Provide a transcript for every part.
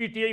PTI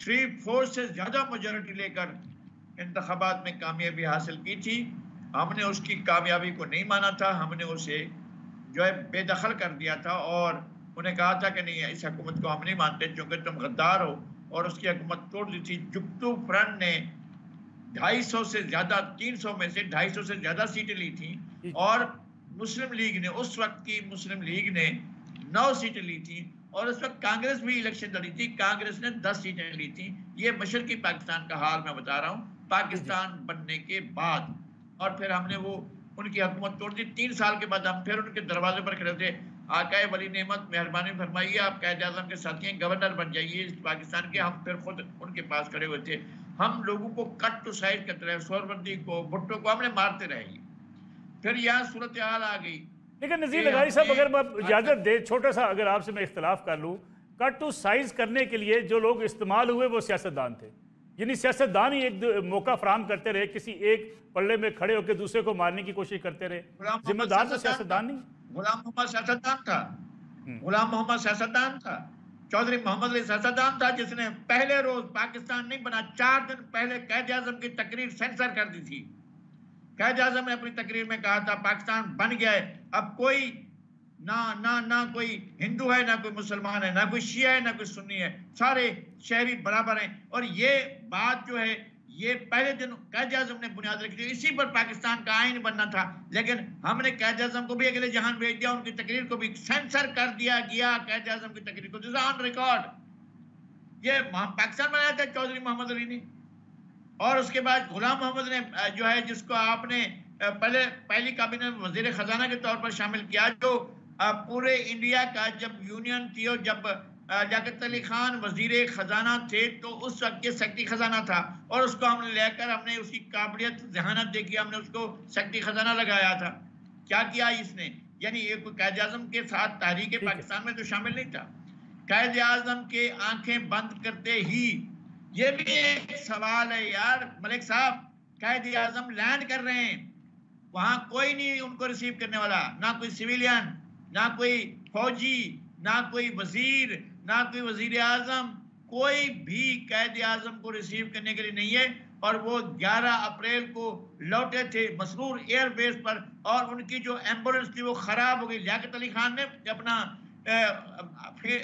3/4 سے زیادہ majority لے کر انتخابات میں کامیابی حاصل کی تھی. ہم نے اس کی کامیابی کو نہیں مانا تھا، ہم نے اسے جو ہے بے دخل کر دیا تھا اور انہیں کہا تھا کہ نہیں، اس حکومت کو ہم نہیں مانتے چونکہ تم غدار ہو، اور اس کی حکومت توڑ دی تھی. جگتو فرنٹ نے 250 سے زیادہ 300 میں سے 250 سے زیادہ سیٹیں لی تھیں، اور مسلم لیگ نے، اس وقت کی مسلم لیگ نے 9 سیٹیں لی تھیں، اور اس وقت کانگریس بھی الیکشن لڑی تھی، کانگریس نے 10 سیٹیں لی تھیں. یہ مشرقی پاکستان کا حال میں بتا رہا ہوں پاکستان بننے کے بعد. اور پھر ہم نے وہ ان کی حکومت توڑ دی. 3 سال کے بعد ہم پھر ان کے دروازے پر کھڑے تھے، آقائے ولی نعمت مہربانی فرمائیے، آپ قائد اعظم کے ساتھی ہیں، گورنر بن جائیے اس پاکستان کے. ہم پھر خود ان کے پاس کھڑے ہوئے تھے. ہم لوگوں کو کٹ ٹو سائڈ کرتے رہے، سہروردی کو، بھٹو کو ہم نے مارتے رہے. پھر یہاں صورتحال آ گئی. لیکن نذیر لغاری صاحب، اگر میں اجازت دے، چھوٹا سا اگر آپ سے میں اختلاف کر لوں، کٹ ٹو سائز کرنے کے لیے جو لوگ استعمال ہوئے وہ سیاستدان تھے. یعنی سیاستدان ہی ایک موقع فراہم کرتے رہے، کسی ایک پلڑے میں کھڑے ہو کے دوسرے کو مارنے کی کوشش کرتے رہے. ذمہ دار تو سیاستدان نہیں. غلام محمد سیاستدان تھا، غلام محمد سیاستدان تھا، چودھری محمد علی سیاستدان تھا، جس نے پہلے روز پاکستان نہیں بنا 4 دن پہلے قائد اعظم کی تقریر سینسر کر دی تھی. قائد اعظم نے اپنی تقریر میں کہا تھا پاکستان بن گیا ہے، اب کوئی نہ کوئی ہندو ہے، نہ کوئی مسلمان ہے، نہ کوئی شیعہ ہے، نہ کوئی سنی ہے، سارے شہری برابر ہیں. اور یہ بات جو ہے یہ پہلے دن قائد اعظم نے بنیاد رکھی تھی، اسی پر پاکستان کا آئین بننا تھا. لیکن ہم نے قائد اعظم کو بھی اگلے جہان بھیج دیا، ان کی تقریر کو بھی سینسر کر دیا گیا. قائد اعظم کی تقریر کو آن ریکارڈ یہ پاکستان بنایا تھا چودھری محمد علی نے. اور اس کے بعد غلام محمد نے جو ہے، جس کو آپ نے پہلی کابینہ میں وزیر خزانہ کے طور پر شامل کیا، جو پورے انڈیا کا جب یونین تھی اور جب لیاقت علی خان وزیر خزانہ تھے تو اس وقت یہ سیکرٹری خزانہ تھا، اور اس کو ہم نے لے کر ہم نے اس کی قابلیت ذہانت دیکھی، ہم نے اس کو سیکرٹری خزانہ لگایا تھا. کیا کیا اس نے؟ یعنی ایک قائد اعظم کے ساتھ تحریک پاکستان میں تو شامل نہیں تھا. قائد اعظم کے آنکھیں بند کرتے ہی، یہ بھی ایک سوال ہے یار ملک صاحب، قائد اعظم لینڈ کر رہے ہیں، وہاں کوئی نہیں ان کو ریسیو کرنے والا، نہ کوئی سویلین، نہ کوئی فوجی، نہ کوئی وزیر، نہ کوئی وزیر اعظم، کوئی بھی قائد اعظم کو ریسیو کرنے کے لیے نہیں ہے. اور وہ 11 اپریل کو لوٹے تھے مسرور ایئر بیس پر، اور ان کی جو ایمبولنس تھی وہ خراب ہو گئی. لیاقت علی خان نے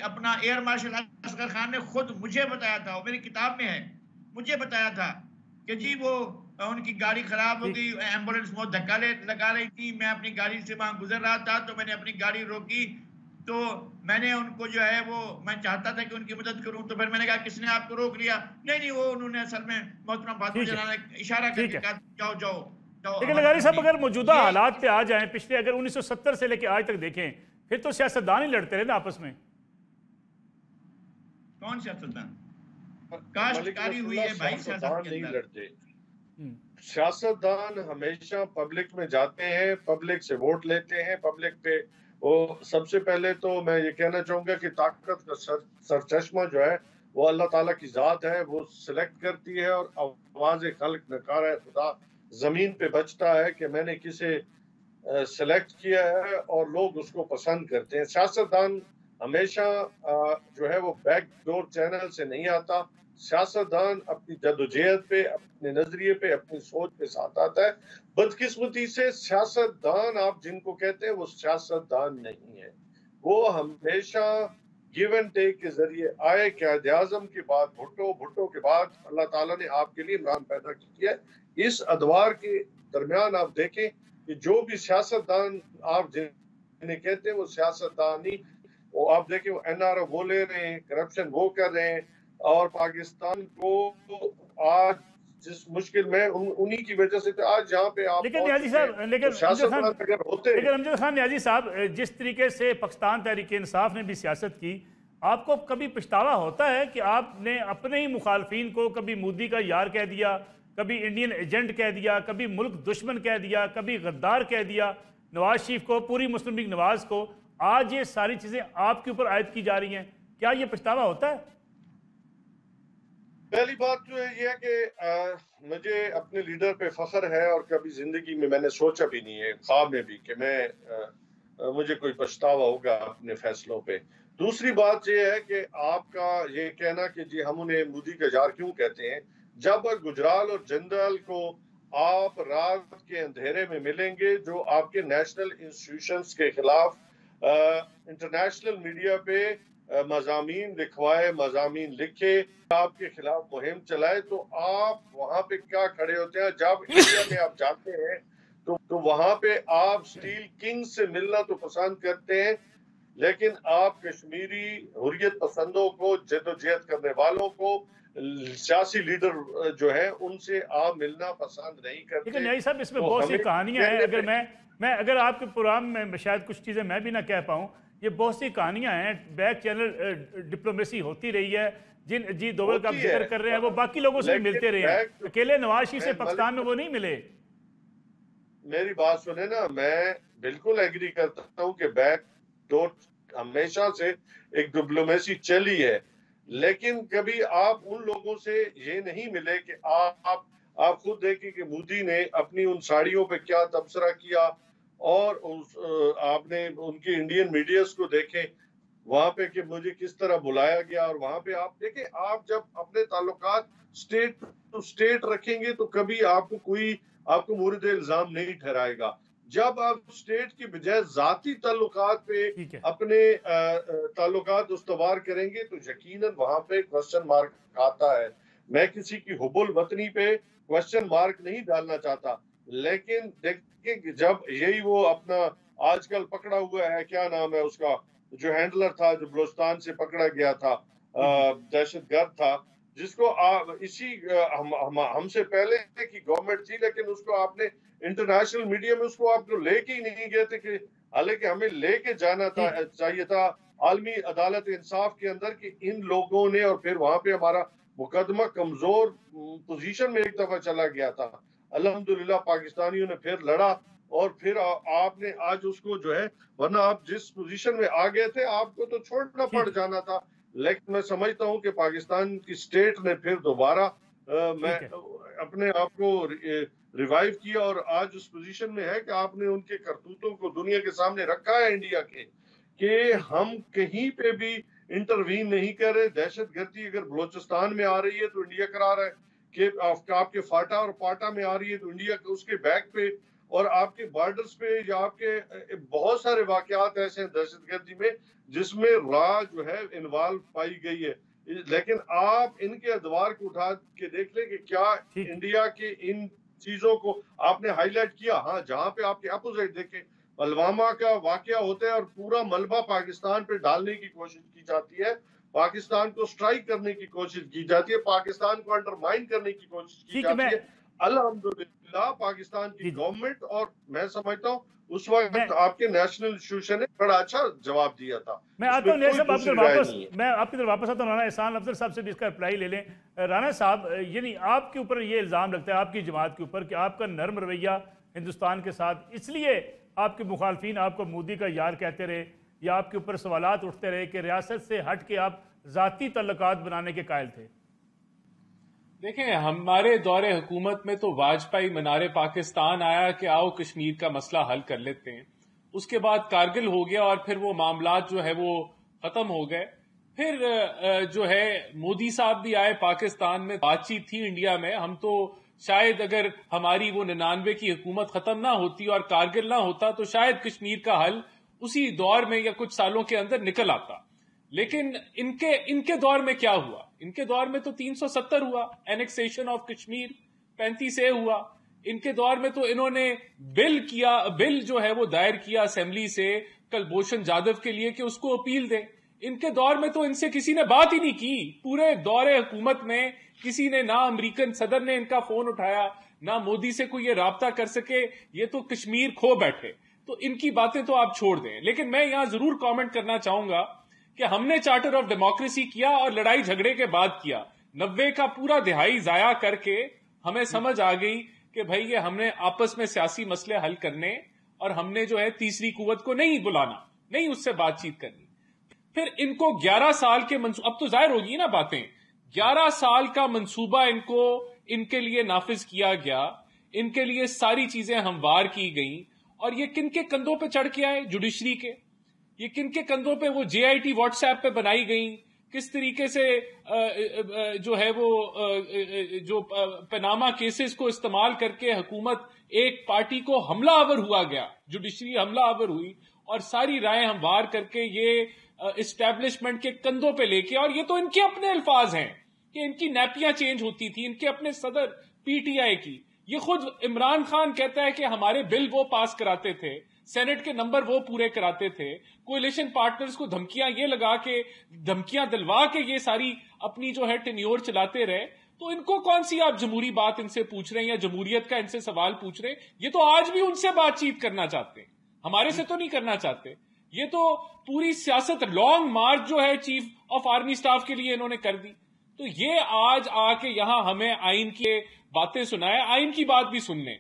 اپنا ایئر مارشل اصغر خان نے خود مجھے بتایا تھا، وہ میری کتاب میں ہے، مجھے بتایا تھا کہ جی وہ ان کی گاڑی خراب ہو گئی، ایمبولنس وہ دھکا لگا رہی تھی، میں اپنی گاڑی سے وہاں گزر رہا تھا تو میں نے اپنی گاڑی روکی، تو میں نے ان کو جو ہے وہ میں چاہتا تھا کہ ان کی مدد کروں، تو پھر میں نے کہا کس نے آپ کو روک لیا؟ نہیں وہ انہوں نے اصل میں محترم فاطمہ جناح نے اشارہ کر کے کہا جاؤ جاؤ. لیکن لغاری صاحب، اگر موجودہ حالات پہ آ جائیں، پچھلے اگر 1970 سے لے کے آج تک دیکھیں، پھر تو سیاستدان ہی لڑتے رہے نا آپس میں. کون سیاستدان؟ کاشتکاری ہوئی ہے بھائی سیاست کے اندر. سیاستدان ہمیشہ پبلک میں جاتے ہیں، پبلک سے ووٹ لیتے ہیں، پبلک پہ وہ سب سے پہلے تو میں یہ کہنا چاہوں گا کہ طاقت کا سرچشمہ جو ہے وہ اللہ تعالیٰ کی ذات ہے، وہ سلیکٹ کرتی ہے، اور آواز خلق نکارہ خدا زمین پہ بچتا ہے کہ میں نے کسے سلیکٹ کیا ہے اور لوگ اس کو پسند کرتے ہیں. سیاستدان ہمیشہ جو ہے وہ بیک ڈور چینل سے نہیں آتا. سیاستدان اپنی جدوجہد پہ، اپنے نظریے پہ، اپنی سوچ پہ ساتھ آتا ہے. بدقسمتی سے سیاستدان آپ جن کو کہتے ہیں وہ سیاستدان نہیں ہے، وہ ہمیشہ گیو اینڈ ٹیک کے ذریعے آئے. قائد اعظم کے بعد بھٹو کے بعد اللہ تعالیٰ نے آپ کے لیے عمران پیدا کی ہے. اس ادوار کے درمیان آپ دیکھیں کہ جو بھی سیاستدان آپ جنہیں کہتے ہیں وہ سیاستدانی، وہ آپ دیکھیں وہ این آر او وہ لے رہے ہیں، کرپشن وہ کر رہے ہیں، اور پاکستان کو آج جس مشکل میں انہی کی وجہ سے آج جہاں پہ آپ لیکن نیازی صاحب، لیکن امجد خان نیازی صاحب، جس طریقے سے پاکستان تحریک انصاف نے بھی سیاست کی، آپ کو کبھی پچھتاوا ہوتا ہے کہ آپ نے اپنے ہی مخالفین کو کبھی مودی کا یار کہہ دیا، کبھی انڈین ایجنٹ کہہ دیا، کبھی ملک دشمن کہہ دیا، کبھی غدار کہہ دیا، نواز شریف کو، پوری مسلم لیگ نواز کو، آج یہ ساری چیزیں آپ کے اوپر عائد کی جا رہی ہیں، کیا یہ پچھتاوا ہوتا ہے؟ پہلی بات جو ہے یہ ہے کہ مجھے اپنے لیڈر پہ فخر ہے، اور کبھی زندگی میں نے سوچا بھی نہیں ہے، خواب میں بھی، کہ مجھے کوئی پچھتاوا ہوگا اپنے فیصلوں پہ. دوسری بات یہ ہے کہ آپ کا یہ کہنا کہ جی ہم انہیں مودی کا یار کیوں کہتے ہیں، جب گجرال اور جندال کو آپ رات کے اندھیرے میں ملیں گے جو آپ کے نیشنل انسٹیٹیوشنز کے خلاف انٹرنیشنل میڈیا پہ مضامین لکھوائے، مضامین لکھے، آپ کے خلاف مہم چلائے، تو آپ وہاں پہ کیا کھڑے ہوتے ہیں؟ جب انڈیا میں آپ جاتے ہیں تو وہاں پہ آپ سٹیل کنگ سے ملنا تو پسند کرتے ہیں، لیکن آپ کشمیری حریت پسندوں کو، جد و جہد کرنے والوں کو، سیاسی لیڈر جو ہے ان سے آپ ملنا پسند نہیں کرتے۔ لیکن نیازی صاحب اس میں تو بہت سی ہمیں کہانیاں ہیں، کہنے اگر پہ اگر آپ کے پروگرام میں شاید کچھ چیزیں میں بھی نہ کہہ پاؤں، یہ بہت سی کہانیاں ہیں، بیک چینل ڈپلومیسی ہوتی رہی ہے، جن جی دوول کا آپ ذکر کر رہے ہیں وہ باقی لوگوں سے بھی ملتے رہے ہیں، اکیلے نواز شریف سے پاکستان میں وہ نہیں ملے۔ میری بات سنیں نا، میں بالکل ایگری کرتا ہوں کہ بیک ڈور ہمیشہ سے ایک ڈپلومیسی چلی ہے، لیکن کبھی آپ ان لوگوں سے یہ نہیں ملے کہ آپ خود دیکھیں کہ مودی نے اپنی ان ساڑیوں پہ کیا تبصرہ کیا، اور آپ نے ان کی انڈین میڈیاز کو دیکھیں وہاں پہ کہ مجھے کس طرح بلایا گیا، اور وہاں پہ آپ دیکھیں، آپ جب اپنے تعلقات سٹیٹ ٹو سٹیٹ رکھیں گے تو کبھی آپ کو مورد الزام نہیں ٹھہرائے گا۔ جب آپ سٹیٹ کی بجائے ذاتی تعلقات پہ ٹھیک ہے، اپنے تعلقات استوار کریں گے تو یقیناً وہاں پہ کوسچن مارک آتا ہے۔ میں کسی کی حب الوطنی پہ کوسچن مارک نہیں ڈالنا چاہتا، لیکن دیکھیں کہ جب یہی وہ اپنا آج کل پکڑا ہوا ہے، کیا نام ہے اس کا، جو ہینڈلر تھا جو بلوچستان سے پکڑا گیا تھا، دہشت گرد تھا، جس کو اسی ہم سے پہلے کی گورنمنٹ تھی، لیکن اس کو آپ نے انٹرنیشنل میڈیا میں اس کو آپ کو لے کے ہی نہیں گئے تھے، کہ حالانکہ ہمیں لے کے جانا چاہیے تھا عالمی عدالت انصاف کے اندر، کہ ان لوگوں نے، اور پھر وہاں پہ ہمارا مقدمہ کمزور پوزیشن میں ایک دفعہ چلا گیا تھا، الحمدللہ پاکستانیوں نے پھر لڑا، اور پھر آپ نے آج اس کو جو ہے، ورنہ آپ جس پوزیشن میں آ گئے تھے آپ کو تو چھوڑنا پڑ جانا تھا، لیکن میں سمجھتا ہوں کہ پاکستان کی سٹیٹ نے پھر دوبارہ میں اپنے آپ کو ریوائیو کیا، اور آج اس پوزیشن میں ہے کہ آپ نے ان کے کرتوتوں کو دنیا کے سامنے رکھا ہے انڈیا کے، کہ ہم کہیں پہ بھی انٹروین نہیں کر رہے۔ دہشت گردی اگر بلوچستان میں آ رہی ہے تو انڈیا کرا رہا ہے، کہ آپ کے فاٹا اور پاٹا میں آ رہی ہے تو انڈیا اس کے بیک پہ، اور آپ کے بارڈرز پہ یا آپ کے بہت سارے واقعات ایسے ہیں دہشت گردی میں جس میں را جو ہے انوالو پائی گئی ہے، لیکن آپ ان کے ادوار کو اٹھا کے دیکھ لیں کہ کیا انڈیا کے ان چیزوں کو آپ نے ہائی لائٹ کیا۔ ہاں، جہاں پہ آپ کے اپوزٹ دیکھیں، پلوامہ کا واقعہ ہوتا ہے اور پورا ملبہ پاکستان پہ ڈالنے کی کوشش کی جاتی ہے، پاکستان کو سٹرائک کرنے کی کوشش کی جاتی ہے، پاکستان کو انڈرمائن کرنے کی کوشش کی جاتی ہے۔ الحمدللہ پاکستان کی گورنمنٹ، اور میں سمجھتا ہوں اس وقت آپ کے نیشنل انسٹیٹیوشن نے بڑا اچھا جواب دیا تھا۔ میں آتا ہوں نیازی صاحب آپ کی طرف واپس آتا ہوں، رانا احسان افضل صاحب سے بھی اس کا رپلائی لے لیں۔ رانا صاحب، یعنی آپ کے اوپر یہ الزام لگتا ہے، آپ کی جماعت کے اوپر، کہ آپ کا نرم رویہ ہندوستان کے ساتھ، اس لیے آپ کے مخالفین آپ کو مودی کا یار کہتے رہے، یا آپ کے اوپر سوالات اٹھتے رہے کہ ریاست سے ہٹ کے آپ ذاتی تعلقات بنانے کے قائل تھے؟ دیکھیں، ہمارے دور حکومت میں تو واجپئی منار پاکستان آیا کہ آؤ کشمیر کا مسئلہ حل کر لیتے ہیں، اس کے بعد کارگل ہو گیا اور پھر وہ معاملات جو ہے وہ ختم ہو گئے، پھر جو ہے مودی صاحب بھی آئے پاکستان میں، بات چیت تھی انڈیا میں، ہم تو شاید اگر ہماری وہ 99 کی حکومت ختم نہ ہوتی اور کارگل نہ ہوتا تو شاید کشمیر کا حل اسی دور میں یا کچھ سالوں کے اندر نکل آتا، لیکن ان کے دور میں کیا ہوا؟ ان کے دور میں تو 370 ہوا، اینیکسیشن آف کشمیر 35 اے ہوا، ان کے دور میں تو انہوں نے بل جو ہے وہ دائر کیا اسمبلی سے کلبھوشن جادو کے لیے کہ اس کو اپیل دیں، ان کے دور میں تو ان سے کسی نے بات ہی نہیں کی، پورے دور حکومت میں کسی نے، نہ امریکن صدر نے ان کا فون اٹھایا، نہ مودی سے کوئی یہ رابطہ کر سکے، یہ تو کشمیر کھو بیٹھے، تو ان کی باتیں تو آپ چھوڑ دیں۔ لیکن میں یہاں ضرور کامنٹ کرنا چاہوں گا کہ ہم نے چارٹر آف ڈیموکریسی کیا اور لڑائی جھگڑے کے بعد کیا، 90 کا پورا دہائی ضائع کر کے ہمیں سمجھ آ گئی کہ بھائی یہ ہم نے آپس میں سیاسی مسئلے حل کرنے، اور ہم نے جو ہے تیسری قوت کو نہیں بلانا، نہیں اس سے بات چیت کرنی۔ پھر ان کو 11 سال کے منصوبہ، اب تو ظاہر ہوگی نا باتیں، 11 سال کا منصوبہ ان کے لیے نافذ کیا گیا، ان کے لیے ساری چیزیں ہموار کی گئیں، اور یہ کن کے کندھوں پہ چڑھ کے آئے؟ جوڈیشری کے۔ یہ کن کے کندھوں پہ وہ JIT واٹس ایپ پہ بنائی گئیں، کس طریقے سے جو ہے وہ جو پاناما کیسز کو استعمال کر کے حکومت ایک پارٹی کو حملہ آور ہوا گیا، جوڈیشری حملہ آور ہوئی، اور ساری رائے ہموار کر کے یہ اسٹیبلشمنٹ کے کندھوں پہ لے کے، اور یہ تو ان کے اپنے الفاظ ہیں کہ ان کی نیپیاں چینج ہوتی تھی، ان کے اپنے صدر PTI کی، یہ خود عمران خان کہتا ہے کہ ہمارے بل وہ پاس کراتے تھے، سینٹ کے نمبر وہ پورے کراتے تھے، کولیشن پارٹنرز کو دھمکیاں یہ لگا کے، دھمکیاں دلوا کے یہ ساری اپنی جو ہے ٹینیور چلاتے رہے. تو ان کو کون سی آپ جمہوری بات ان سے پوچھ رہے ہیں یا جمہوریت کا ان سے سوال پوچھ رہے ہیں؟ یہ تو آج بھی ان سے بات چیت کرنا چاہتے ہیں، ہمارے سے تو نہیں کرنا چاہتے. یہ تو پوری سیاست لانگ مارچ جو ہے چیف آف آرمی سٹاف کے لیے انہوں نے کر دی. تو یہ آج آ کے یہاں ہمیں آئین کی باتیں سنائے، آئین کی بات بھی سن لیں.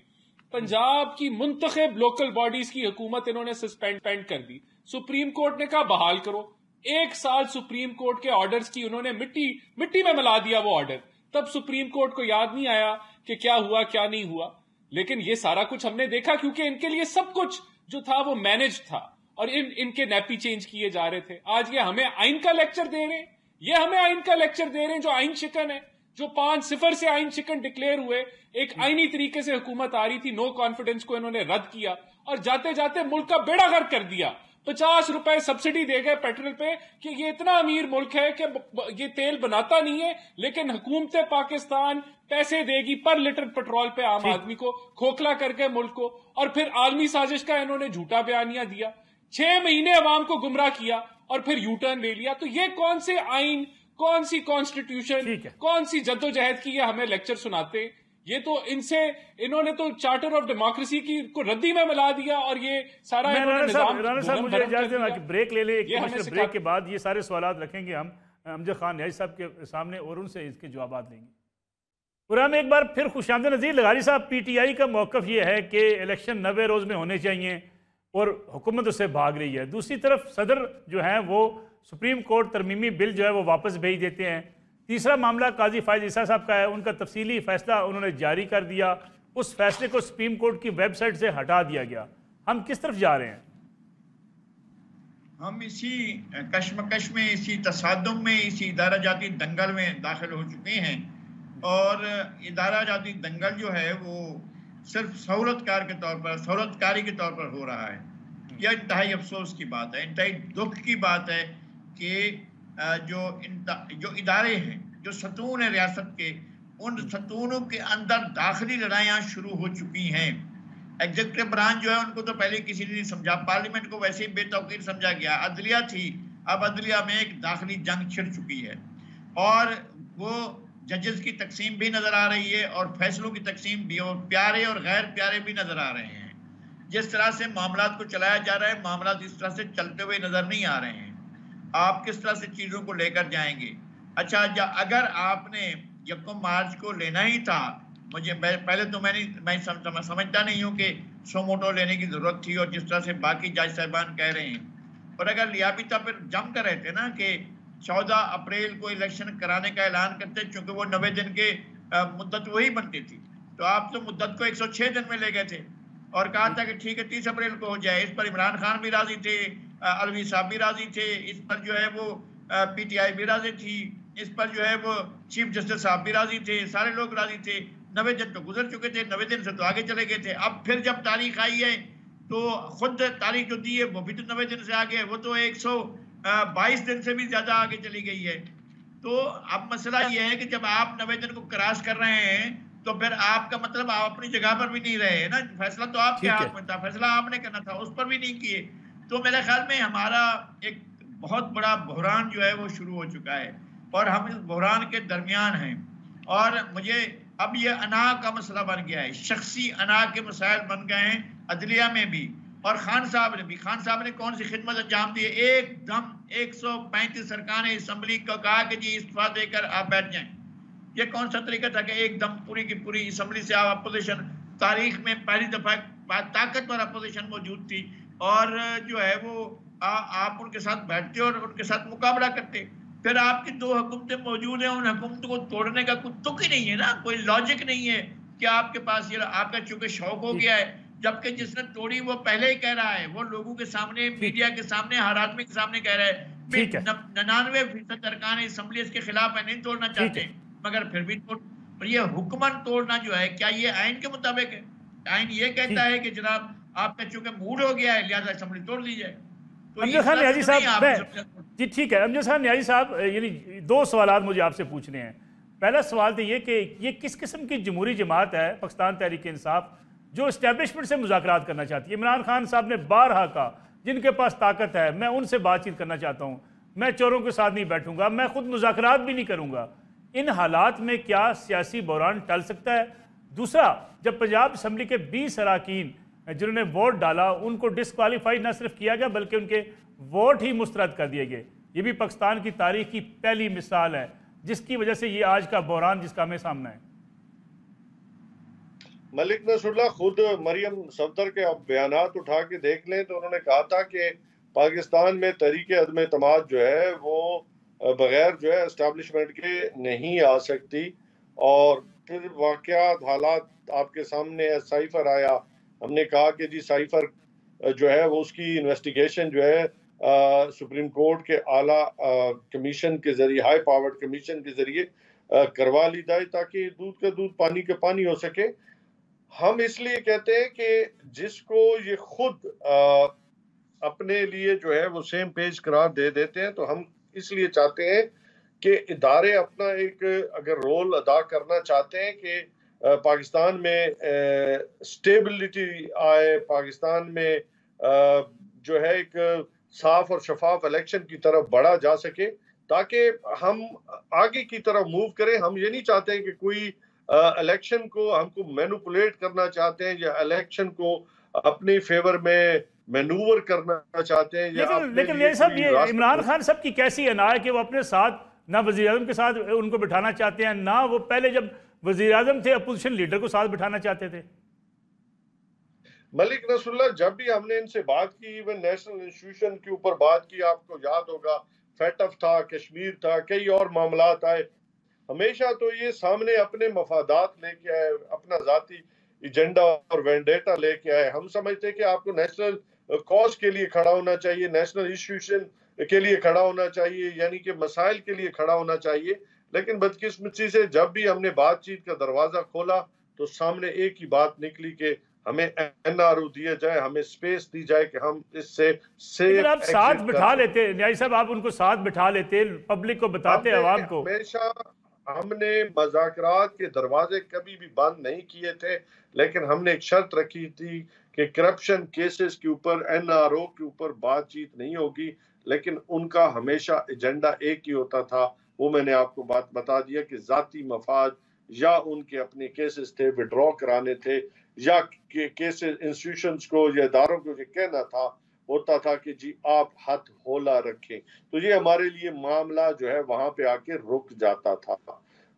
پنجاب کی منتخب لوکل باڈیز کی حکومت انہوں نے سسپینڈ کر دی. سپریم کورٹ نے کہا بحال کرو. 1 سال سپریم کورٹ کے آرڈرز کی انہوں نے مٹی میں ملا دیا وہ آرڈر. تب سپریم کورٹ کو یاد نہیں آیا کہ کیا ہوا کیا نہیں ہوا. لیکن یہ سارا کچھ ہم نے دیکھا کیونکہ ان کے لیے سب کچھ جو تھا وہ مینج تھا، اور ان کے نیپی چینج کیے جا رہے تھے. آج یہ ہمیں آئین کا لیکچر دے رہے ہیں، یہ ہمیں آئین کا لیکچر دے رہے ہیں جو آئین شکن ہے، جو 5-0 سے آئین شکن ڈکلیئر ہوئے. ایک آئینی طریقے سے حکومت آ رہی تھی، نو کانفیڈنس کو انہوں نے رد کیا اور جاتے جاتے ملک کا بیڑا غرق کر دیا. 50 روپے سبسڈی دے گئے پیٹرول پہ کہ یہ اتنا امیر ملک ہے کہ یہ تیل بناتا نہیں ہے، لیکن حکومت پاکستان پیسے دے گی پر لیٹر پیٹرول پہ عام آدمی کو، کھوکھلا کر کے ملک کو. اور پھر عالمی سازش کا انہوں نے جھوٹا بیانیہ دیا، 6 مہینے عوام کو گمراہ کیا اور پھر یو ٹرن لے لیا. تو یہ کون سے آئین، کون سی کانسٹیٹیوشن، کون سی جدوجہد کی یہ ہمیں لیکچر سناتے؟ یہ تو انہوں نے تو چارٹر آف ڈیموکریسی کی کو ردی میں ملا دیا، اور یہ سارا رانا صاحب مجھے اجازت دیں کہ بریک لے لیں. ایک بریک کے بعد یہ سارے سوالات رکھیں گے ہم امجد خان نیازی صاحب کے سامنے اور ان سے اس کے جوابات لیں گے. پورا میں ایک بار پھر خوش آمدید نظیر. لغاری صاحب، PTI کا موقف یہ ہے کہ الیکشن 90 روز میں ہونے چاہیے اور حکومت اس سے بھاگ رہی ہے. دوسری طرف صدر جو ہیں وہ سپریم کورٹ ترمیمی بل جو ہے وہ واپس بھیج دیتے ہیں. تیسرا معاملہ قاضی فائز عیسیٰ صاحب کا ہے، ان کا تفصیلی فیصلہ انہوں نے جاری کر دیا، اس فیصلے کو سپریم کورٹ کی ویب سائٹ سے ہٹا دیا گیا. ہم کس طرف جا رہے ہیں؟ ہم اسی کشمکش میں، اسی تصادم میں، اسی ادارہ جاتی دنگل میں داخل ہو چکے ہیں. اور ادارہ جاتی دنگل جو ہے وہ صرف سہولت کاری کے طور پر ہو رہا ہے. یہ انتہائی افسوس کی بات ہے، انتہائی دکھ کی بات ہے کہ جو ادارے ہیں، جو ستون ہیں ریاست کے، ان ستونوں کے اندر داخلی لڑائیاں شروع ہو چکی ہیں. ایگزیکٹو برانچ جو ہے ان کو تو پہلے کسی نے نہیں سمجھا، پارلیمنٹ کو ویسے ہی بے توقیر سمجھا گیا. عدلیہ تھی، اب عدلیہ میں ایک داخلی جنگ چھڑ چکی ہے، اور وہ ججز کی تقسیم بھی نظر آ رہی ہے اور فیصلوں کی تقسیم بھی، اور پیارے اور غیر پیارے بھی نظر آ رہے ہیں. جس طرح سے معاملات کو چلایا جا رہا ہے، معاملات اس طرح سے چلتے ہوئے نظر نہیں آ رہے ہیں. آپ کس طرح سے چیزوں کو لے کر جائیں گے؟ اچھا، اگر آپ نے 1 مارچ کو لینا ہی تھا، مجھے پہلے تو میں سمجھتا نہیں ہوں کہ سو موٹو لینے کی ضرورت تھی، اور جس طرح سے باقی جج صاحبان کہہ رہے ہیں. اور اگر لیا بھی تھا پھر جم کر رہتے نا کہ 14 اپریل کو الیکشن کرانے کا اعلان کرتے، چونکہ وہ 90 دن کے مدت وہی بنتی تھی. تو آپ تو مدت کو 106 دن میں لے گئے تھے اور کہا تھا کہ ٹھیک ہے 30 اپریل کو ہو جائے. اس پر عمران خان بھی راضی تھے، الوی صاحب بھی راضی تھے، اس پر جو ہے وہ PTI بھی راضی تھی، اس پر جو ہے وہ چیف جسٹس صاحب بھی راضی تھے، سارے لوگ راضی تھے. 90 دن تو گزر چکے تھے، 90 دن سے تو آگے چلے گئے تھے. اب پھر جب تاریخ آئی ہے تو خود تاریخ جو دی ہے وہ بھی تو 90 دن سے آگے ہے، وہ تو 122 دن سے بھی زیادہ آگے چلی گئی ہے. تو اب مسئلہ یہ ہے کہ جب آپ 90 دن کو کراس کر رہے ہیں تو پھر آپ کا مطلب آپ اپنی جگہ پر بھی نہیں رہے نا. فیصلہ تو آپ کے ہاتھ میں تھا، فیصلہ آپ نے کرنا تھا، اس پر بھی نہیں کیے. تو میرے خیال میں ہمارا ایک بہت بڑا بحران جو ہے وہ شروع ہو چکا ہے، اور ہم اس بحران کے درمیان ہیں. اور مجھے اب یہ انا کا مسئلہ بن گیا ہے، شخصی انا کے مسائل بن گئے ہیں عدلیہ میں بھی. اور خان صاحب نے کون سی خدمت انجام دی ہے؟ ایک دم 135 ارکان اسمبلی کو کہا کہ جی استعفیٰ دے کر آپ بیٹھ جائیں. یہ کون سا طریقہ تھا کہ ایک دم پوری کی پوری اسمبلی سے آپ اپوزیشن، تاریخ میں پہلی دفعہ طاقتور اپوزیشن موجود تھی، اور جو ہے وہ آپ ان کے ساتھ بیٹھتے اور ان کے ساتھ مقابلہ کرتے. پھر آپ کی 2 حکومتیں موجود ہیں، ان حکومتوں کو توڑنے کا کوئی تک ہی نہیں ہے نا، کوئی لاجک نہیں ہے کہ آپ کے پاس یہ آپ کا چونکہ شوق ہو گیا ہے. جبکہ جس نے توڑی وہ پہلے ہی کہہ رہا ہے، وہ لوگوں کے سامنے، میڈیا کے سامنے، ہر آدمی کے سامنے کہہ رہا ہے 99% ارکان اسمبلی اس کے خلاف ہے، نہیں توڑنا چاہتے، مگر پھر بھی اور یہ حکمن توڑنا جو ہے، کیا یہ آئین کے مطابق ہے؟ آئین یہ کہتا ہے کہ جناب آپ کا چونکہ موڈ ہو گیا ہے لہٰذا اسمبلی توڑ لی جائے۔ امجد خان نیازی صاحب، جی ٹھیک ہے، امجد خان نیازی صاحب، یعنی 2 سوالات مجھے آپ سے پوچھنے ہیں۔ پہلا سوال تو یہ کہ یہ کس قسم کی جمہوری جماعت ہے پاکستان تحریک انصاف جو اسٹیبلشمنٹ سے مذاکرات کرنا چاہتی ہے؟ عمران خان صاحب نے بارہا کہا جن کے پاس طاقت ہے میں ان سے بات چیت کرنا چاہتا ہوں، میں چوروں کے ساتھ نہیں بیٹھوں گا، میں خود مذاکرات بھی نہیں کروں گا۔ ان حالات میں کیا سیاسی بحران ٹل سکتا ہے؟ دوسرا، جب پنجاب اسمبلی کے 20 اراکین جنہوں نے ووٹ ڈالا ان کو ڈسکوالیفائی نہ صرف کیا گیا بلکہ ان کے ووٹ ہی مسترد کر دیے گئے، یہ بھی پاکستان کی تاریخ کی پہلی مثال ہے جس کی وجہ سے یہ آج کا بحران جس کا ہمیں سامنا ہے۔ ملک نصر اللہ خود مریم صفدر کے بیانات اٹھا کے دیکھ لیں تو انہوں نے کہا تھا کہ پاکستان میں تحریک عدم اعتماد جو ہے وہ بغیر جو ہے اسٹیبلشمنٹ کے نہیں آ سکتی، اور پھر واقعات حالات آپ کے سامنے ہے، سائفر آیا، ہم نے کہا کہ جی سائفر جو ہے وہ اس کی انویسٹیگیشن جو ہے سپریم کورٹ کے اعلیٰ کمیشن کے ذریعے، ہائی پاورڈ کمیشن کے ذریعے کروا لی جائے تاکہ دودھ کا دودھ پانی کا پانی ہو سکے۔ ہم اس لیے کہتے ہیں کہ جس کو یہ خود اپنے لیے جو ہے وہ سیم پیج قرار دے دیتے ہیں، تو ہم اس لیے چاہتے ہیں کہ ادارے اپنا ایک اگر رول ادا کرنا چاہتے ہیں کہ پاکستان میں سٹیبلٹی آئے، پاکستان میں جو ہے ایک صاف اور شفاف الیکشن کی طرف بڑھا جا سکے تاکہ ہم آگے کی طرف موو کریں۔ ہم یہ نہیں چاہتے کہ کوئی الیکشن کو ہم کو مینوپولیٹ کرنا چاہتے ہیں یا الیکشن کو اپنی فیور میں مینوور کرنا چاہتے ہیں۔ لیکن یہ سب یہ عمران خان صاحب کی کیسی انا ہے کہ وہ اپنے ساتھ نہ وزیر اعظم کے ساتھ ان کو بٹھانا چاہتے ہیں، نہ وہ پہلے جب وزیر اعظم تھے اپوزیشن لیڈر کو ساتھ بٹھانا چاہتے تھے؟ ملک نصر اللہ، جب بھی ہم نے ان سے بات کی، ایون نیشنل انسٹیٹیوشن کے اوپر بات کی، آپ کو یاد ہوگا فیٹف تھا، کشمیر تھا، کئی اور معاملات آئے، ہمیشہ تو یہ سامنے اپنے مفادات لے کے آئے، اپنا ذاتی ایجنڈا اور وینڈیٹا لے کے آئے۔ ہم سمجھتے کہ آپ کو نیشنل کاز کے لیے کھڑا ہونا چاہیے، نیشنل انسٹیٹیوشن کے لیے کھڑا ہونا چاہیے، یعنی کہ مسائل کے لیے کھڑا ہونا چاہیے۔ لیکن بدقسمتی سے جب بھی ہم نے بات چیت کا دروازہ کھولا تو سامنے ایک ہی بات نکلی کہ ہمیں این آر او دیا جائے، ہمیں سپیس دی جائے کہ ہم اس سے لیکن آپ ساتھ بٹھا لیتے نیازی صاحب، آپ ان کو ساتھ بٹھا لیتے، پبلک کو بتاتے، عوام کو۔ ہمیشہ ہم نے مذاکرات کے دروازے کبھی بھی بند نہیں کیے تھے، لیکن ہم نے ایک شرط رکھی تھی کہ کرپشن کیسز کے اوپر، این آر او کے اوپر بات چیت نہیں ہوگی، لیکن ان کا ہمیشہ ایجنڈا ایک ہی ہوتا تھا، وہ میں نے آپ کو بات بتا دیا کہ ذاتی مفاد یا ان کے اپنے کیسز تھے وڈرا کرانے تھے، یا کیسز انسٹیٹیوشنز کو یا اداروں کو یہ کہنا تھا ہوتا تھا کہ جی آپ ہاتھ ہولا رکھیں، تو یہ ہمارے لیے معاملہ جو ہے وہاں پہ آ کے رک جاتا تھا۔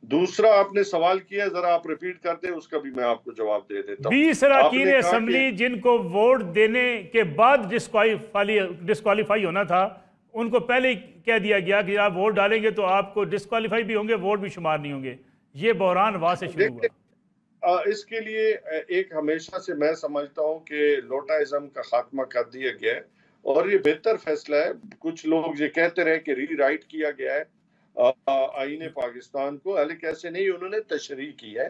دوسرا آپ نے سوال کیا، ذرا آپ ریپیٹ کر دیں، اس کا بھی میں آپ کو جواب دے دیتا ہوں۔ 20 اراکین اسمبلی جن کو ووٹ دینے کے بعد ڈسکوالیفائی ہونا تھا، ان کو پہلے کہہ دیا گیا کہ آپ ووٹ ڈالیں گے تو آپ کو ڈسکوالیفائی بھی ہوں گے، ووٹ بھی شمار نہیں ہوں گے۔ یہ بحران وہاں سے شروع ہوا۔ اس کے لیے ایک ہمیشہ سے میں سمجھتا ہوں کہ لوٹائزم کا خاتمہ کر دیا گیا ہے، اور یہ بہتر فیصلہ ہے۔ کچھ لوگ یہ کہتے رہے کہ ری رائٹ کیا گیا ہے آئین پاکستان کو، حالانکہ ایسے نہیں، انہوں نے تشریح کی ہے،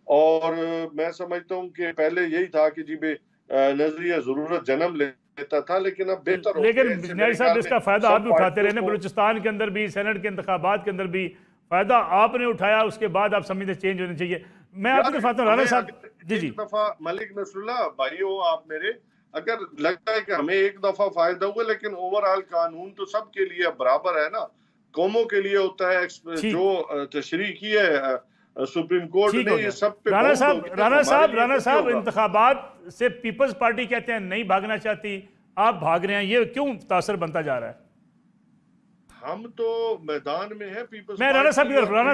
اور میں سمجھتا ہوں کہ پہلے یہی تھا کہ جی نظریہ ضرورت جنم لیتا تھا، لیکن اب بہتر ہو گیا۔ لیکن نیازی صاحب اس کا فائدہ آپ بھی اٹھاتے رہے نا، بلوچستان کے اندر بھی، سینٹ کے انتخابات کے اندر بھی فائدہ آپ نے اٹھایا، اس کے بعد آپ سمجھتے چینج ہونے چاہیے۔ میں آپ کے فاتح رانا صاحب جی ایک دفعہ ملک نصر اللہ بھائیو، آپ میرے اگر لگتا ہے کہ ہمیں ایک دفعہ فائدہ ہوا، لیکن اوورآل قانون تو سب کے لیے برابر ہے نا، قوموں کے لیے ہوتا ہے، جو تشریح کی ہے سپریم کورٹ نے، یہ سب پہ رانا صاحب انتخابات سے پیپلز پارٹی کہتے ہیں نہیں بھاگنا چاہتی، آپ بھاگ رہے ہیں، یہ کیوں تاثر بنتا جا رہا ہے؟ ہم تو میدان میں ہیں، پیپلز میں رانا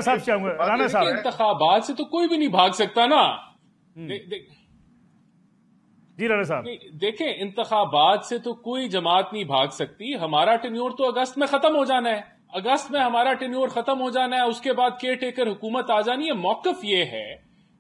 صاحب چاہوں گا، رانا صاحب انتخابات سے تو کوئی بھی نہیں بھاگ سکتا نا۔ جی رانا صاحب دیکھیں، انتخابات سے تو کوئی جماعت نہیں بھاگ سکتی۔ ہمارا ٹینیور تو اگست میں ختم ہو جانا ہے، اگست میں ہمارا ٹینیور ختم ہو جانا ہے، اس کے بعد کیئر ٹیکر حکومت آ جانی ہے۔ موقف یہ ہے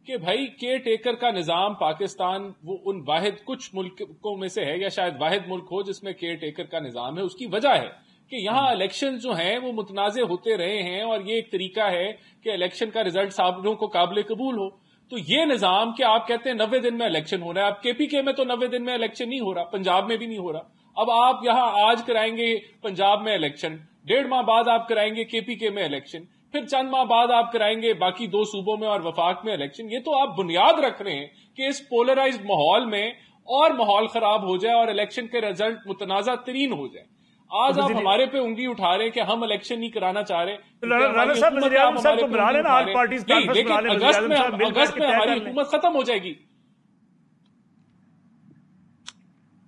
کہ بھائی کیئر ٹیکر کا نظام پاکستان وہ ان واحد کچھ ملکوں میں سے ہے یا شاید واحد ملک ہو جس میں کیئر ٹیکر کا نظام ہے. اس کی وجہ ہے کہ یہاں الیکشن جو ہیں وہ متنازع ہوتے رہے ہیں اور یہ ایک طریقہ ہے کہ الیکشن کا رزلٹ صاحبوں کو قابل قبول ہو. تو یہ نظام کہ آپ کہتے ہیں 90 دن میں الیکشن ہو رہا ہے. اب کے پی کے میں تو 90 دن میں الیکشن نہیں ہو رہا, پنجاب میں بھی نہیں ہو رہا. اب آپ یہاں آج کرائیں گے پنجاب میں الیکشن, 1.5 ماہ بعد آپ کرائیں گے کے پی کے میں الیکشن, پھر چند ماہ بعد آپ کرائیں گے باقی 2 صوبوں میں اور وفاق میں الیکشن. یہ تو آپ بنیاد رکھ رہے ہیں کہ اس پولرائزڈ ماحول میں اور ماحول خراب ہو جائے اور الیکشن کے رزلٹ متنازع ترین ہو جائے. آج آپ ہمارے پہ انگلی اٹھا رہے ہیں کہ ہم الیکشن نہیں کرانا چاہ رہے. لیکن اگست میں ہماری حکومت ختم ہو جائے گی.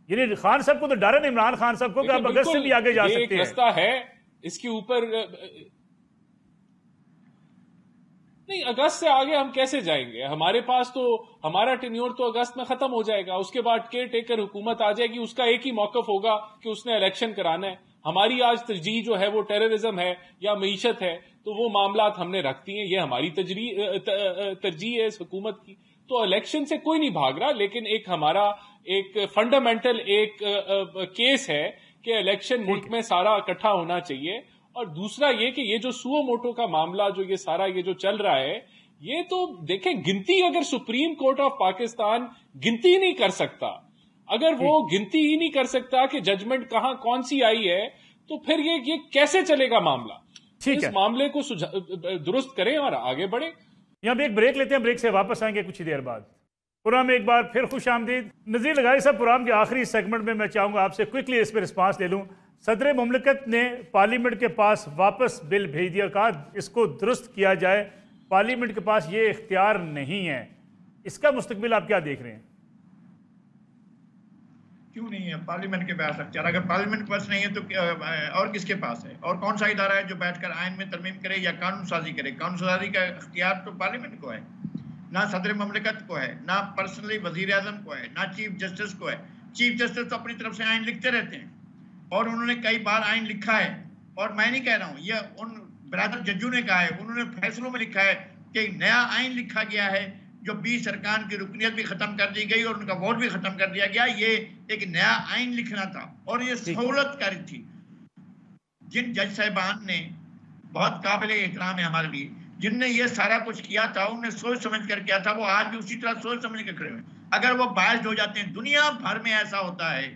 یعنی خان صاحب کو تو ڈر ہے عمران خان صاحب کو کہ آپ اگست سے بھی آگے جا سکتے ہیں. ایک رستہ ہے اس کے اوپر. نہیں, اگست سے آگے ہم کیسے جائیں گے؟ ہمارے پاس تو ہمارا ٹینیور تو اگست میں ختم ہو جائے گا. اس کے بعد کیئر ٹیکر حکومت آ جائے گی, اس کا ایک ہی موقف ہوگا کہ اس نے الیکشن کرانا ہے. ہماری آج ترجیح جو ہے وہ ٹیررزم ہے یا معیشت ہے, تو وہ معاملات ہم نے رکھ دی ہیں. یہ ہماری ترجیح ہے اس حکومت کی. تو الیکشن سے کوئی نہیں بھاگ رہا, لیکن ایک ہمارا ایک فنڈامنٹل ایک کیس ہے کہ الیکشن ملک میں سارا اکٹھا ہونا چاہیے. اور دوسرا یہ کہ یہ جو سو موٹو کا معاملہ جو یہ سارا یہ جو چل رہا ہے, یہ تو دیکھیں گنتی اگر سپریم کورٹ آف پاکستان گنتی نہیں کر سکتا, اگر وہ گنتی ہی نہیں کر سکتا کہ ججمنٹ کہاں کون سی آئی ہے, تو پھر یہ کیسے چلے گا معاملہ؟ اس معاملے کو درست کریں اور آگے بڑھیں. یہاں پہ ایک بریک لیتے ہیں, بریک سے واپس آئیں گے کچھ دیر بعد. پروگرام میں ایک بار پھر خوش آمدید. نذیر لغاری صاحب, پروگرام کے آخری سیگمنٹ میں میں چاہوں گا آپ سے کوئکلی اس پہ رسپانس لے لوں. صدر مملکت نے پارلیمنٹ کے پاس واپس بل بھیج دیا, کہا اس کو درست کیا جائے, پارلیمنٹ کے پاس یہ اختیار نہیں ہے. اس کا مستقبل آپ کیا دیکھ رہے ہیں؟ کیوں نہیں ہے پارلیمنٹ کے پاس اختیار؟ اگر پارلیمنٹ کے پاس نہیں ہے تو اور کس کے پاس ہے؟ اور کون سا ادارہ ہے جو بیٹھ کر آئین میں ترمیم کرے یا قانون سازی کرے؟ قانون سازی کا اختیار تو پارلیمنٹ کو ہے, نہ صدر مملکت کو ہے, نہ پرسنلی وزیر اعظم کو ہے, نہ چیف جسٹس کو ہے. چیف جسٹس تو اپنی طرف سے آئین لکھتے رہتے ہیں اور انہوں نے کئی بار آئین لکھا ہے. اور میں نہیں کہہ رہا ہوں, یہ ان برادر ججوں نے کہا ہے, انہوں نے فیصلوں میں لکھا ہے کہ نیا آئین لکھا گیا ہے جو 20 ارکان کی رکنیت بھی ختم کر دی گئی اور ان کا ووٹ بھی ختم کر دیا گیا. یہ ایک نیا آئین لکھنا تھا اور یہ سہولت کاری تھی. جن جج صاحبان نے بہت قابل احترام ہے ہمارے لیے, جن نے یہ سارا کچھ کیا تھا, انہوں نے سوچ سمجھ کر کیا تھا, وہ آج بھی اسی طرح سوچ سمجھ کر کھڑے ہوئے. اگر وہ باعث ہو جاتے ہیں, دنیا بھر میں ایسا ہوتا ہے,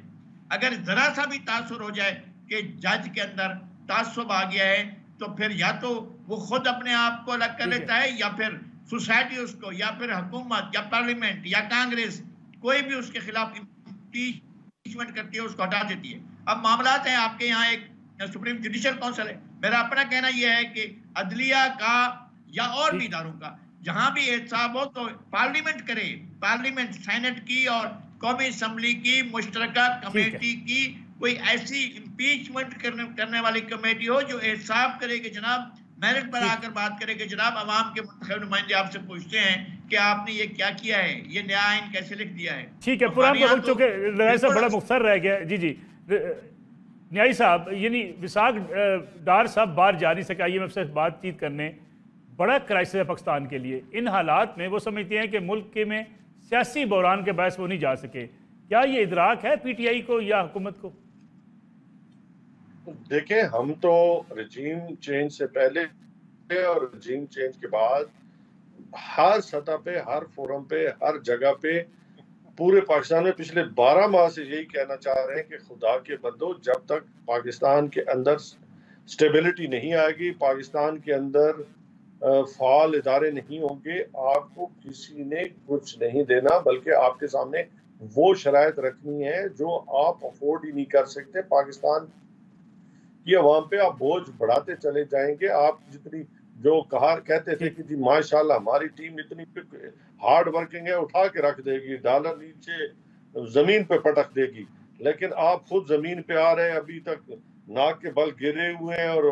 اگر ذرا سا بھی تاثر ہو جائے کہ جج کے اندر تعصب آ گیا ہے, تو پھر یا تو وہ خود اپنے آپ کو الگ کر لیتا ہے, یا پھر سوسائٹی اس کو, یا پھر حکومت یا پارلیمنٹ یا کانگریس, کوئی بھی اس کے خلاف امپیچمنٹ کرتی ہے, اس کو ہٹا دیتی ہے. اب معاملات ہیں آپ کے یہاں ایک سپریم جوڈیشل کونسل ہے. میرا اپنا کہنا یہ ہے کہ عدلیہ کا یا اور بھی اداروں کا جہاں بھی احتساب ہو تو پارلیمنٹ کرے, پارلیمنٹ سینٹ کی اور قومی اسمبلی کی مشترکہ کمیٹی کی کوئی ایسی امپیچمنٹ کرنے والی کمیٹی ہو جو احتساب کرے کہ جناب میرٹ پر آ کر بات کرے کہ جناب عوام کے منتخب نمائندے آپ سے پوچھتے ہیں کہ آپ نے یہ کیا کیا ہے, یہ نیا آئین کیسے لکھ دیا ہے. ٹھیک ہے, پروگرام کا وقت چونکہ لگائے صاحب بڑا مختصر رہ گیا. جی نیائی صاحب, یعنی وساق ڈار صاحب باہر جا نہیں سکے IMF سے بات چیت کرنے, بڑا کرائسس ہے پاکستان کے لیے. ان حالات میں وہ سمجھتے ہیں کہ ملک کے میں سیاسی بحران کے باعث وہ نہیں جا سکے. کیا یہ ادراک ہے پی ٹی آئی کو یا حکومت کو؟ دیکھیں, ہم تو رجیم چینج سے پہلے اور رجیم چینج کے بعد ہر سطح پہ, ہر فورم پہ, ہر جگہ پہ پورے پاکستان میں پچھلے 12 ماہ سے یہی کہنا چاہ رہے ہیں کہ خدا کے بندو, جب تک پاکستان کے اندر سٹیبلٹی نہیں آئے گی, پاکستان کے اندر فعال ادارے نہیں ہوں گے, آپ کو کسی نے کچھ نہیں دینا, بلکہ آپ کے سامنے وہ شرائط رکھنی ہے جو آپ افورڈ ہی نہیں کر سکتے. پاکستان کی عوام پہ آپ بوجھ بڑھاتے چلے جائیں گے. آپ جتنی جو کہتے تھے کہ جی ماشاءاللہ ہماری ٹیم اتنی ہارڈ ورکنگ ہے, اٹھا کے رکھ دے گی, ڈالر نیچے زمین پہ پٹک دے گی, لیکن آپ خود زمین پہ آ رہے ہیں, ابھی تک ناک کے بل گرے ہوئے ہیں. اور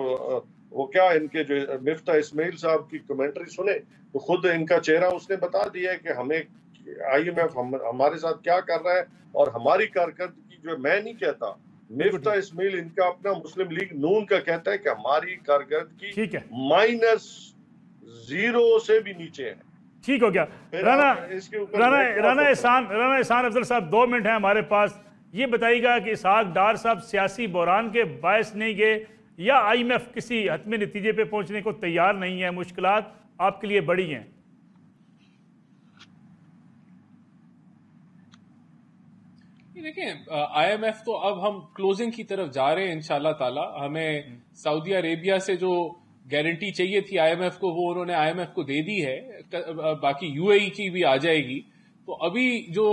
وہ کیا, ان کے جو مفتاح اسماعیل صاحب کی کمنٹری سنے تو خود ان کا چہرہ اس نے بتا دیا ہے کہ ہمیں IMF ہمارے ساتھ کیا کر رہا ہے. اور ہماری کارکردگی جو میں نہیں کہتا, مفتاح اسماعیل ان کا اپنا مسلم لیگ نون کا کہتا ہے کہ ہماری کارکردگی -0 سے بھی نیچے ہے. ٹھیک ہو گیا. رانا احسان افضل صاحب 2 منٹ ہیں ہمارے پاس. یہ بتائیے گا کہ اسحاق ڈار صاحب سیاسی بحران کے باعث نہیں گئے یا آئی ایم ایف کسی حتمی نتیجے پہ پہنچنے کو تیار نہیں ہے, مشکلات آپ کے لیے بڑی ہیں؟ دیکھیں آئی ایم ایف تو اب ہم کلوزنگ کی طرف جا رہے ہیں انشاءاللہ تعالی. ہمیں سعودی عربیہ سے جو گارنٹی چاہیے تھی آئی ایم ایف کو وہ انہوں نے آئی ایم ایف کو دے دی ہے, باقی یو اے ای کی بھی آ جائے گی. تو ابھی جو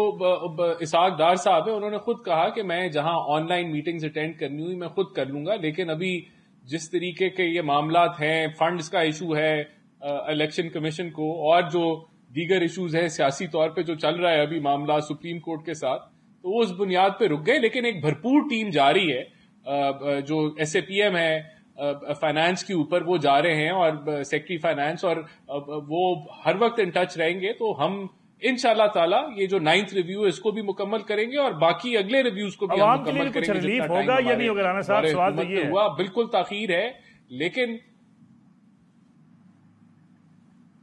اسحاق ڈار صاحب ہیں انہوں نے خود کہا کہ میں جہاں آن لائن میٹنگز اٹینڈ کرنی ہوئی میں خود کر لوں گا, لیکن ابھی جس طریقے کے یہ معاملات ہیں, فنڈز کا ایشو ہے الیکشن کمیشن کو, اور جو دیگر ایشوز ہیں سیاسی طور پہ جو چل رہا ہے ابھی معاملات سپریم کورٹ کے ساتھ, تو وہ اس بنیاد پہ رک گئے. لیکن ایک بھرپور ٹیم جاری ہے, جو ایس اے پی ایم ہے فائنانس کے اوپر وہ جا رہے ہیں, اور سیکٹری فائنانس, اور وہ ہر وقت ان ٹچ رہیں گے. تو ہم انشاءاللہ تعالی یہ جو 9th ریویو ہے اس کو بھی مکمل کریں گے, اور باقی اگلے ریویوز کو بھی ہم مکمل کریں گے. ریلیف ہوگا یا نہیں ہوگا رانا صاحب؟ سوال تو یہ ہے. ہوا بالکل تاخیر ہے, لیکن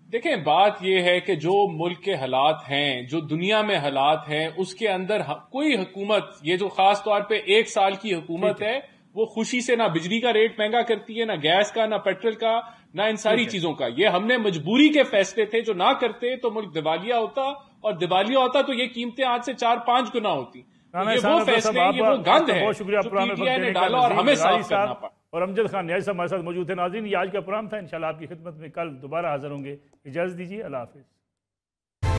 دیکھیں بات یہ ہے کہ جو ملک کے حالات ہیں, جو دنیا میں حالات ہیں, اس کے اندر کوئی حکومت, یہ جو خاص طور پہ 1 سال کی حکومت ہے, وہ خوشی سے نہ بجلی کا ریٹ مہنگا کرتی ہے, نہ گیس کا, نہ پیٹرول کا, نہ ان ساری چیزوں کا. یہ ہم نے مجبوری کے فیصلے تھے, جو نہ کرتے تو ملک دیوالیہ ہوتا, اور دیوالیہ ہوتا تو یہ قیمتیں آج سے 4-5 گنا ہوتی. یہ وہ فیصلے, یہ وہ گند ہے بہت شکریہ پی ٹی آئی نے ڈالا, اور ہمیں صاف کرنا پڑا. اور امجد خان نیازی صاحب ہمارے ساتھ موجود تھے. ناظرین یہ آج کا پروگرام تھا, انشاءاللہ آپ کی خدمت میں کل دوبارہ حاضر ہوں گے. اجازت دیجیے, اللہ حافظ.